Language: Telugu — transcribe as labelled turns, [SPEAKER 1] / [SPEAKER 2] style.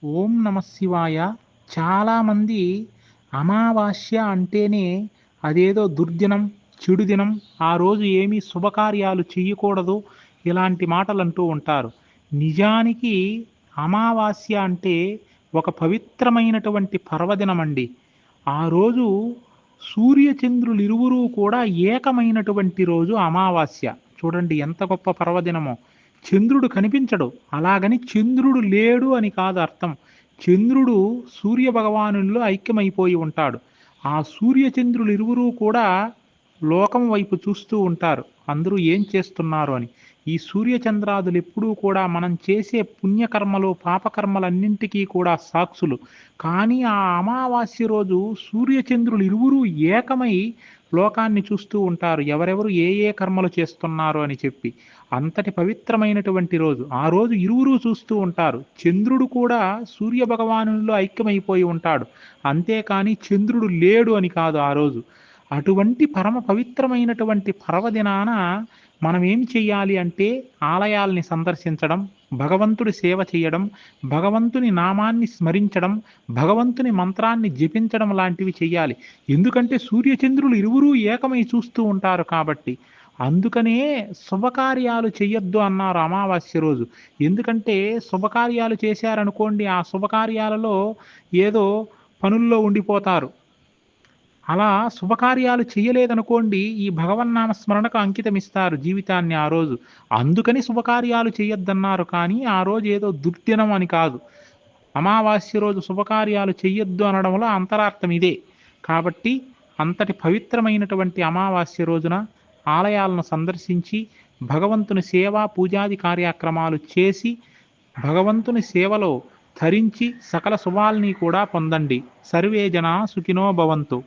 [SPEAKER 1] ఓం నమ శివాయ. చాలామంది అమావాస్య అంటేనే అదేదో దుర్దినం, చెడు దినం, ఆ రోజు ఏమీ శుభకార్యాలు చెయ్యకూడదు, ఇలాంటి మాటలు అంటూ ఉంటారు. నిజానికి అమావాస్య అంటే ఒక పవిత్రమైనటువంటి పర్వదినమండి. ఆ రోజు సూర్యచంద్రులిరువురూ కూడా ఏకమైనటువంటి రోజు అమావాస్య. చూడండి ఎంత గొప్ప పర్వదినమో. చంద్రుడు కనిపించడు. అలాగని చంద్రుడు లేడు అని కాదు అర్థం. చంద్రుడు సూర్య భగవానునిలో ఐక్యమైపోయి ఉంటాడు. ఆ సూర్యచంద్రులిరువురూ కూడా లోకం వైపు చూస్తూ ఉంటారు. అందరూ ఏం చేస్తున్నారు అని. ఈ సూర్యచంద్రాదులెప్పుడూ కూడా మనం చేసే పుణ్యకర్మలు, పాపకర్మలన్నింటికీ కూడా సాక్షులు. కానీ ఆ అమావాస్య రోజు సూర్యచంద్రులిరువురూ ఏకమై లోకాన్ని చూస్తూ ఉంటారు. ఎవరెవరు ఏ ఏ కర్మలు చేస్తున్నారు అని చెప్పి. అంతటి పవిత్రమైనటువంటి రోజు. ఆ రోజు ఇరువురూ చూస్తూ ఉంటారు. చంద్రుడు కూడా సూర్య భగవానునిలో ఐక్యమైపోయి ఉంటాడు. అంతేకాని చంద్రుడు లేడు అని కాదు ఆ రోజు. అటువంటి పరమ పవిత్రమైనటువంటి పర్వదినాన మనం ఏం చెయ్యాలి అంటే ఆలయాల్ని సందర్శించడం, భగవంతుడి సేవ చేయడం, భగవంతుని నామాన్ని స్మరించడం, భగవంతుని మంత్రాన్ని జపించడం లాంటివి చెయ్యాలి. ఎందుకంటే సూర్యచంద్రులు ఇరువురూ ఏకమై చూస్తూ ఉంటారు కాబట్టి. అందుకనే శుభకార్యాలు చెయ్యొద్దు అన్నారు అమావాస్య రోజు. ఎందుకంటే శుభకార్యాలు చేశారనుకోండి, ఆ శుభకార్యాలలో ఏదో పనుల్లో ఉండిపోతారు. అలా శుభకార్యాలు చెయ్యలేదనుకోండి, ఈ భగవన్నామ స్మరణకు అంకితమిస్తారు జీవితాన్ని ఆ రోజు. అందుకని శుభకార్యాలు చెయ్యొద్దన్నారు కానీ, ఆ రోజు ఏదో దుర్దినం అని కాదు. అమావాస్య రోజు శుభకార్యాలు చెయ్యొద్దు అనడంలో అంతరార్థం ఇదే. కాబట్టి అంతటి పవిత్రమైనటువంటి అమావాస్య రోజున ఆలయాలను సందర్శించి, భగవంతుని సేవా, పూజాది కార్యక్రమాలు చేసి, భగవంతుని సేవలో తరించి సకల శుభాల్ని కూడా పొందండి. సర్వే జనా సుఖినో భవంతు.